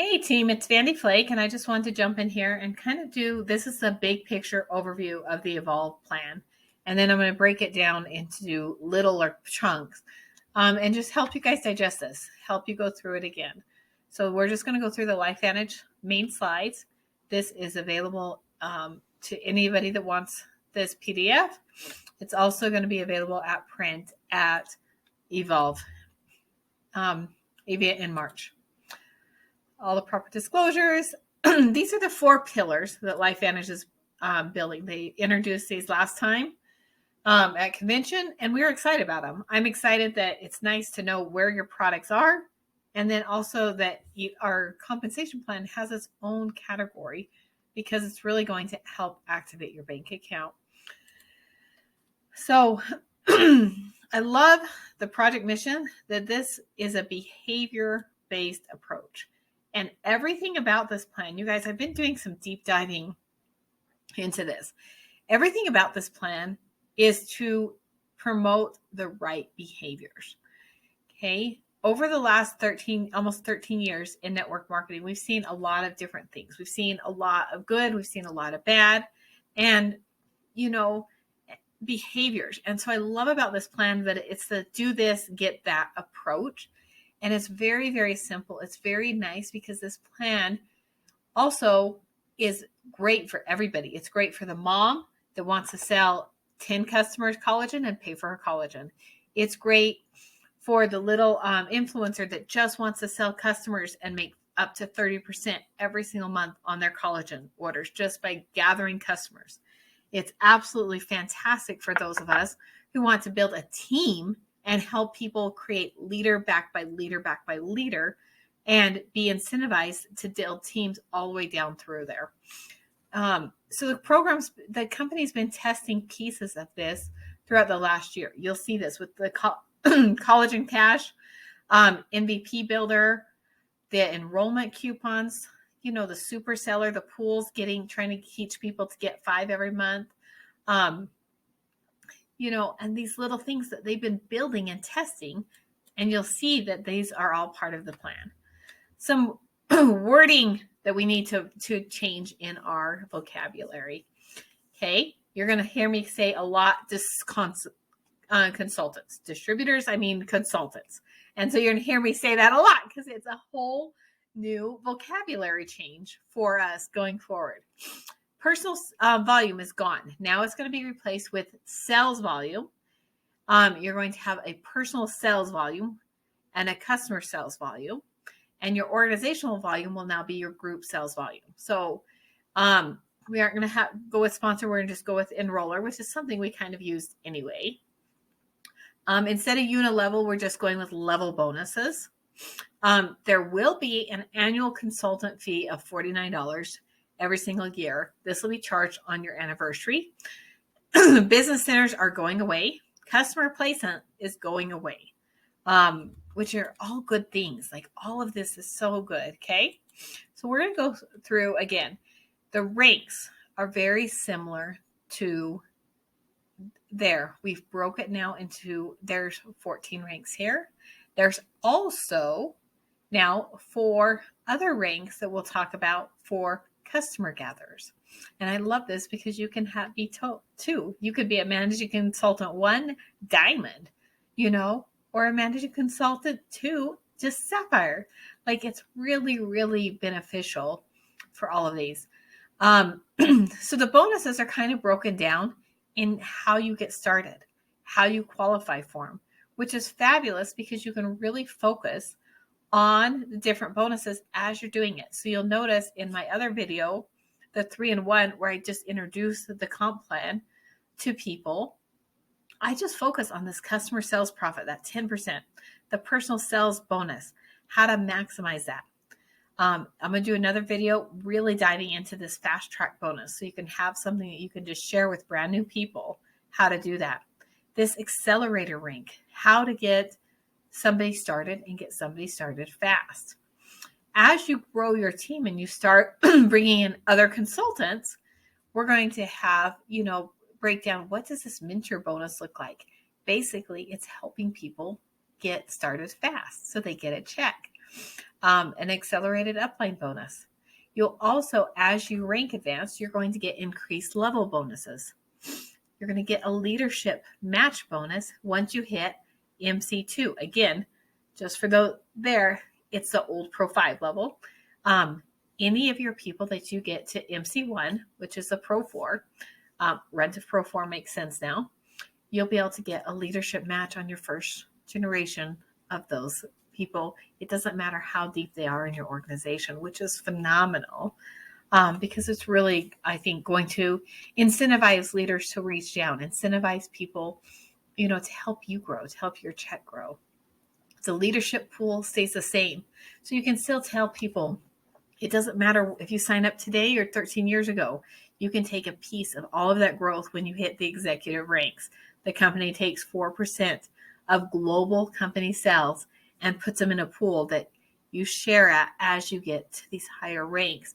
Hey team, it's Vandy Flake, and I just wanted to jump in here and kind of this is a big picture overview of the Evolve plan. And then I'm going to break it down into littler chunks and just help you guys digest this, help you go through it again. So we're just going to go through the LifeVantage main slides. This is available to anybody that wants this PDF. It's also going to be available at print at Evolve in March. All the proper disclosures. These are the 4 pillars that LifeVantage is building. They introduced these last time at convention, and we were excited about them. I'm excited that it's nice to know where your products are, and then also that our compensation plan has its own category because it's really going to help activate your bank account. So I love the project mission that this is a behavior-based approach. And everything about this plan, you guys, I've been doing some deep diving into this. Everything about this plan is to promote the right behaviors. Okay. Over the last almost 13 years in network marketing, we've seen a lot of different things. We've seen a lot of good. We've seen a lot of bad and, behaviors. And so I love about this plan that it's the do this, get that approach. And it's very, very simple. It's very nice because this plan also is great for everybody. It's great for the mom that wants to sell 10 customers collagen and pay for her collagen. It's great for the little influencer that just wants to sell customers and make up to 30% every single month on their collagen orders just by gathering customers. It's absolutely fantastic for those of us who want to build a team and help people create leader back by leader back by leader and be incentivized to build teams all the way down through there. So the company's been testing pieces of this throughout the last year. You'll see this with the Collagen Cash, MVP Builder, the enrollment coupons, the super seller, the pools trying to teach people to get 5 every month. And these little things that they've been building and testing, and you'll see that these are all part of the plan. Some wording that we need to change in our vocabulary. Okay, you're going to hear me say a lot, consultants. Distributors, I mean consultants. And so you're going to hear me say that a lot because it's a whole new vocabulary change for us going forward. Personal volume is gone. Now it's going to be replaced with sales volume. You're going to have a personal sales volume and a customer sales volume. And your organizational volume will now be your group sales volume. So we aren't going to go with sponsor. We're going to just go with enroller, which is something we kind of used anyway. Instead of unit level, we're just going with level bonuses. There will be an annual consultant fee of $49 every single year. This will be charged on your anniversary. Business centers are going away. Customer placement is going away, which are all good things. Like all of this is so good. Okay. So we're going to go through again. The ranks are very similar to there. We've broke it now into there's 14 ranks here. There's also now 4 other ranks that we'll talk about for customer gatherers. And I love this because you can be 2. You could be a managing consultant 1, diamond, or a managing consultant 2, just sapphire. Like it's really, really beneficial for all of these. So the bonuses are kind of broken down in how you get started, how you qualify for them, which is fabulous because you can really focus on the different bonuses as you're doing it. So you'll notice in my other video, the 3-in-1, where I just introduced the comp plan to people, I just focus on this customer sales profit, that 10%, the personal sales bonus, how to maximize that. I'm going to do another video really diving into this fast track bonus so you can have something that you can just share with brand new people how to do that. This accelerator rank, how to get somebody started and get somebody started fast. As you grow your team and you start bringing in other consultants, we're going to have, break down what does this mentor bonus look like? Basically, it's helping people get started fast so they get a check. an accelerated upline bonus. You'll also, as you rank advance, you're going to get increased level bonuses. You're going to get a leadership match bonus once you hit MC2. Again, just for there, it's the old Pro 5 level. Any of your people that you get to MC1, which is the Pro 4, Rent of Pro 4 makes sense now, you'll be able to get a leadership match on your first generation of those people. It doesn't matter how deep they are in your organization, which is phenomenal. Because it's really, I think, going to incentivize leaders to reach down, incentivize people, to help you grow, to help your check grow. The leadership pool stays the same. So you can still tell people, it doesn't matter if you sign up today or 13 years ago, you can take a piece of all of that growth when you hit the executive ranks. The company takes 4% of global company sales and puts them in a pool that you share at as you get to these higher ranks.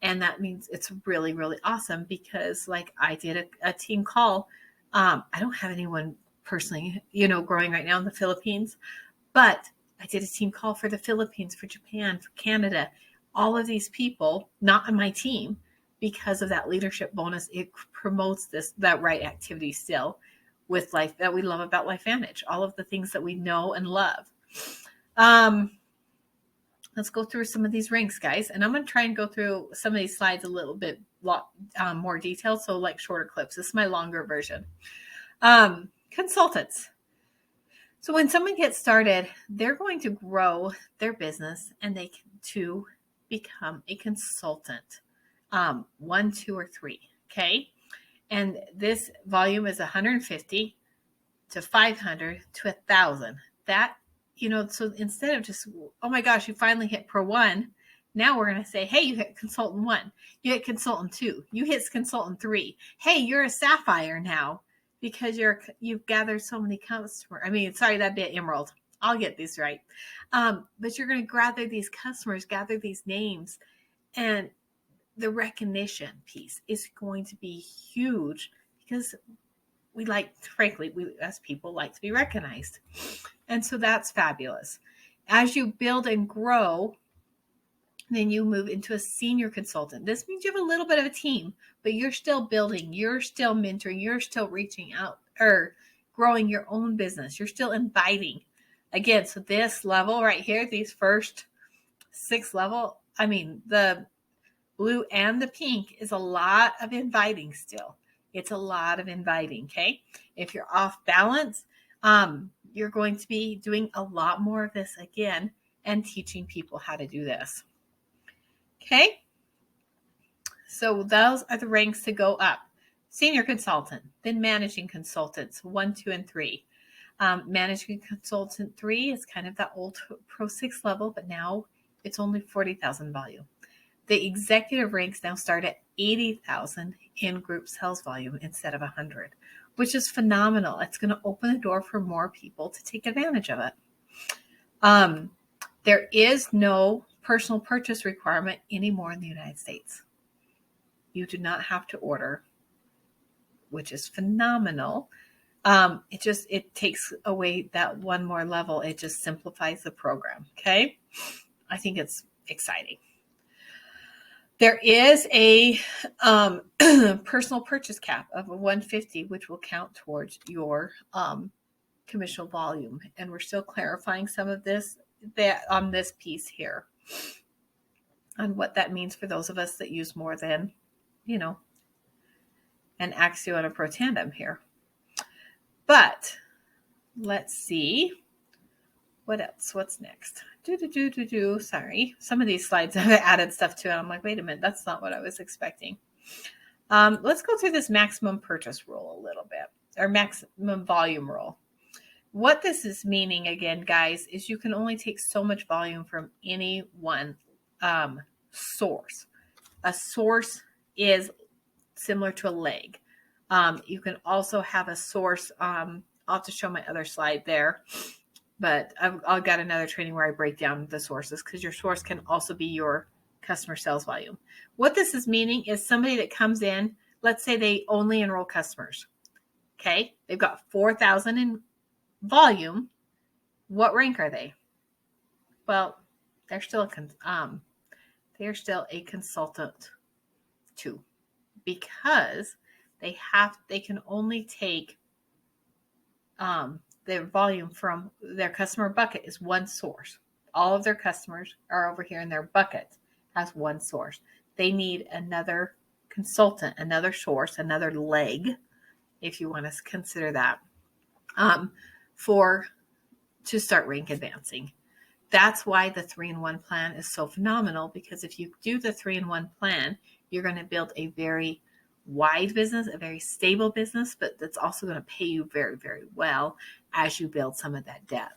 And that means it's really, really awesome because like I did a team call. I don't have anyone personally, growing right now in the Philippines, but I did a team call for the Philippines, for Japan, for Canada, all of these people, not on my team, because of that leadership bonus. It promotes that right activity still with life that we love about LifeVantage, all of the things that we know and love. Let's go through some of these ranks, guys. And I'm going to try and go through some of these slides a little bit more detailed. So like shorter clips. This is my longer version. Consultants. So when someone gets started, they're going to grow their business and they can to become a consultant. 1, 2, or 3. Okay. And this volume is 150 to 500 to 1,000. That, so instead of just, oh my gosh, you finally hit Pro 1. Now we're going to say, hey, you hit Consultant 1. You hit Consultant 2. You hit Consultant 3. Hey, you're a Sapphire now because you've gathered so many customers. That'd be an Emerald. I'll get these right. But you're going to gather these customers, gather these names, and the recognition piece is going to be huge because we as people like to be recognized. And so that's fabulous. As you build and grow, then you move into a senior consultant. This means you have a little bit of a team, but you're still building, you're still mentoring, you're still reaching out or growing your own business. You're still inviting. Again, so this level right here, these first 6 level, the blue and the pink is a lot of inviting still. It's a lot of inviting, okay? If you're off balance, you're going to be doing a lot more of this again and teaching people how to do this. Okay? So those are the ranks to go up. Senior consultant, then managing consultants, 1, 2, and 3. Managing consultant 3 is kind of that old Pro 6 level, but now it's only 40,000 volume. The executive ranks now start at 80,000 in group sales volume instead of 100, which is phenomenal. It's going to open the door for more people to take advantage of it. There is no personal purchase requirement anymore in the United States. You do not have to order, which is phenomenal. It takes away that one more level. It just simplifies the program. Okay. I think it's exciting. There is a personal purchase cap of 150, which will count towards your commercial volume. And we're still clarifying some of this on this piece here on what that means for those of us that use more than, an Axio and a Pro Tandem here. But let's see. What else? What's next? Sorry. Some of these slides have added stuff to it. I'm like, wait a minute. That's not what I was expecting. Let's go through this maximum purchase rule a little bit, or maximum volume rule. What this is meaning, again, guys, is you can only take so much volume from any one source. A source is similar to a leg. You can also have a source. I'll have to show my other slide there. But I've got another training where I break down the sources because your source can also be your customer sales volume. What this is meaning is somebody that comes in, let's say they only enroll customers. Okay. They've got 4,000 in volume. What rank are they? Well, they're still they're still a consultant too, because they can only take their volume from their customer bucket is one source. All of their customers are over here in their bucket has one source. They need another consultant, another source, another leg, if you want to consider that, to start rank advancing. That's why the 3-in-1 plan is so phenomenal, because if you do the 3-in-1 plan, you're going to build a very wide business, a very stable business, but that's also going to pay you very, very well as you build some of that depth,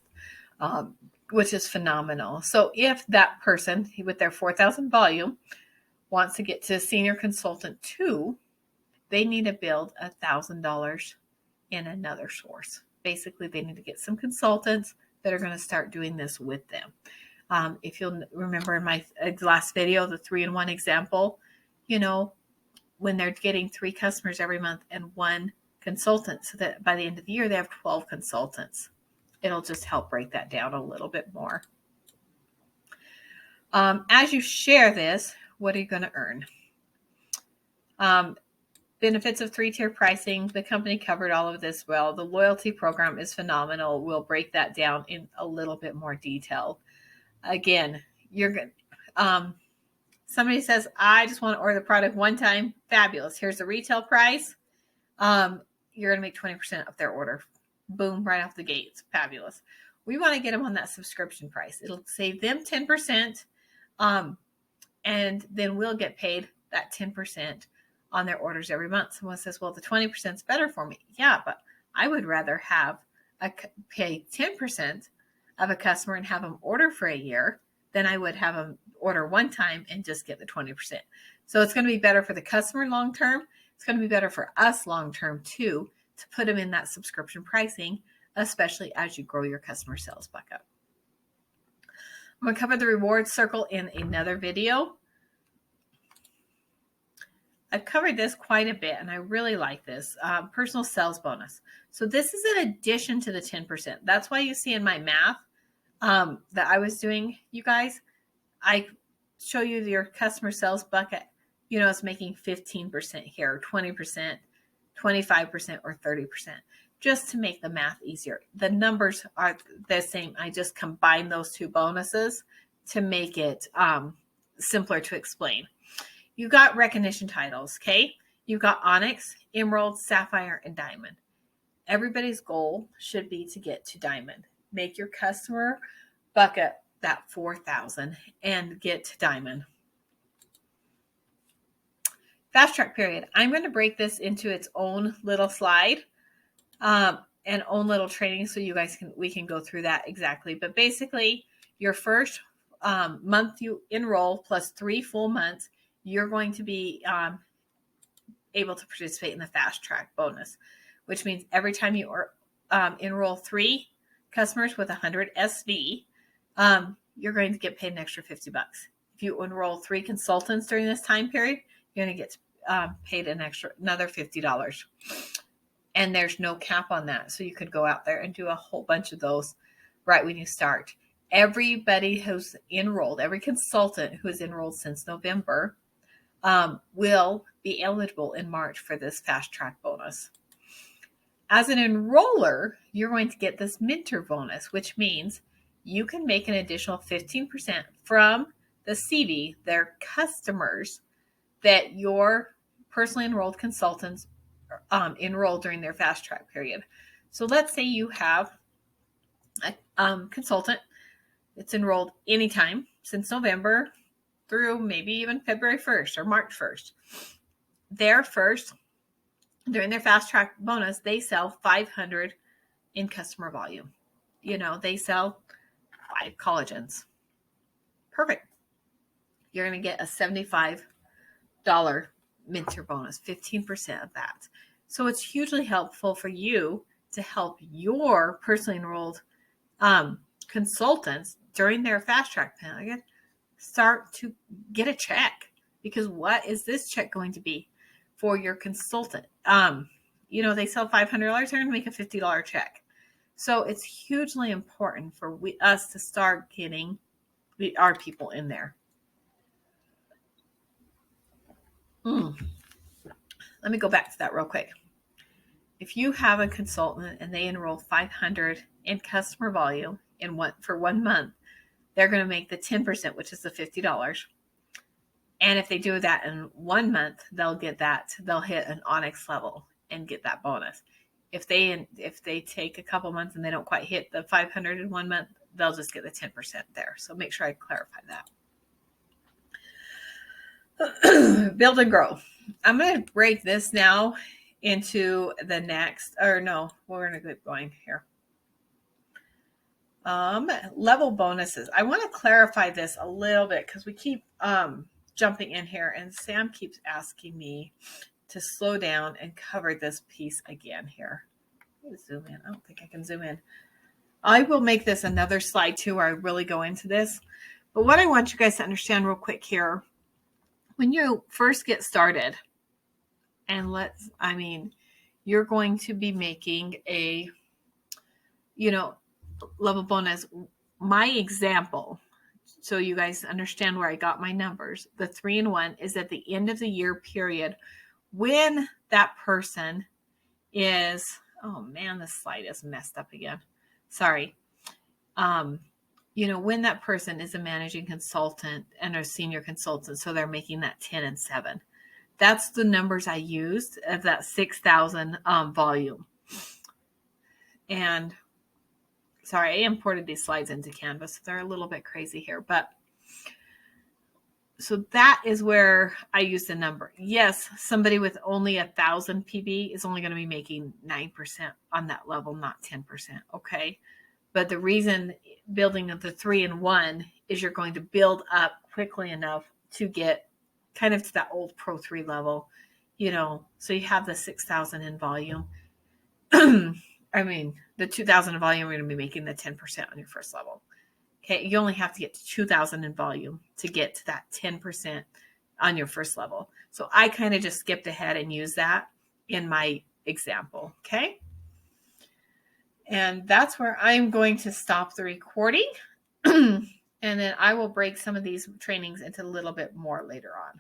which is phenomenal. So if that person with their 4,000 volume wants to get to senior consultant 2, they need to build $1,000 in another source. Basically, they need to get some consultants that are going to start doing this with them. If you'll remember in my last video, the 3-in-1 example, when they're getting 3 customers every month and 1 consultant, so that by the end of the year, they have 12 consultants. It'll just help break that down a little bit more. As you share this, what are you going to earn? Benefits of 3-tier pricing. The company covered all of this well. The loyalty program is phenomenal. We'll break that down in a little bit more detail. Again, you're good. Somebody says, I just want to order the product one time. Fabulous. Here's the retail price. You're going to make 20% of their order. Boom, right off the gate. It's fabulous. We want to get them on that subscription price. It'll save them 10%. And then we'll get paid that 10% on their orders every month. Someone says, well, the 20% is better for me. Yeah, but I would rather pay 10% of a customer and have them order for a year than I would have them order one time and just get the 20%. So it's going to be better for the customer long term. It's going to be better for us long term too, to put them in that subscription pricing, especially as you grow your customer sales bucket. I'm going to cover the reward circle in another video. I've covered this quite a bit, and I really like this. Personal sales bonus. So this is in addition to the 10%. That's why you see in my math that I was doing, you guys, I show you your customer sales bucket. It's making 15% here, 20%, 25%, or 30%, just to make the math easier. The numbers are the same. I just combine those 2 bonuses to make it simpler to explain. You got recognition titles, okay? You got Onyx, Emerald, Sapphire, and Diamond. Everybody's goal should be to get to Diamond. Make your customer bucket that 4,000 and get to Diamond. Fast track period. I'm going to break this into its own little slide and own little training, so you guys we can go through that exactly. But basically, your first month you enroll plus 3 full months, you're going to be able to participate in the fast track bonus, which means every time you enroll 3 customers with 100 SV, you're going to get paid an extra $50. If you enroll 3 consultants during this time period, you're going to get paid another $50. And there's no cap on that. So you could go out there and do a whole bunch of those right when you start. Everybody who's enrolled, every consultant who is enrolled since November, will be eligible in March for this fast track bonus. As an enroller, you're going to get this mentor bonus, which means you can make an additional 15% from the CV, their customers, that your personally enrolled consultants enroll during their fast track period. So let's say you have a consultant that's enrolled anytime since November through maybe even February 1st or March 1st. During their fast track bonus, they sell 500 in customer volume. They sell 5 collagens. Perfect. You're going to get a $75 mentor bonus, 15% of that. So it's hugely helpful for you to help your personally enrolled consultants during their fast track period start to get a check, because what is this check going to be for your consultant? They sell $500, they're going to make a $50 check. So it's hugely important for us to start getting our people in there. Let me go back to that real quick. If you have a consultant and they enroll 500 in customer volume for 1 month, they're going to make the 10%, which is the $50. And if they do that in 1 month, they'll hit an Onyx level and get that bonus. If they take a couple months and they don't quite hit the 500 in 1 month, they'll just get the 10% there. So make sure I clarify that. Build and grow. I'm going to break this now into the next, or no, we're going to get going here. Level bonuses. I want to clarify this a little bit because we keep jumping in here, and Sam keeps asking me to slow down and cover this piece again here. Let me zoom in. I don't think I can zoom in. I will make this another slide too where I really go into this. But what I want you guys to understand real quick here, when you first get started, and you're going to be making a, level bonus. My example, so you guys understand where I got my numbers, the 3-in-1 is at the end of the year period when that person is, oh man, this slide is messed up again. Sorry. When that person is a managing consultant and a senior consultant, so they're making that 10 and 7. That's the numbers I used of that 6,000 volume. And sorry, I imported these slides into Canvas. So they're a little bit crazy here, but so that is where I use the number. Yes, somebody with only 1,000 PB is only going to be making 9% on that level, not 10%. Okay. But the reason building of the 3-in-1 is you're going to build up quickly enough to get kind of to that old Pro 3 level, so you have the 6,000 in volume. The 2,000 in volume, you're going to be making the 10% on your first level. Okay. You only have to get to 2,000 in volume to get to that 10% on your first level. So I kind of just skipped ahead and used that in my example. Okay. And that's where I'm going to stop the recording. And then I will break some of these trainings into a little bit more later on.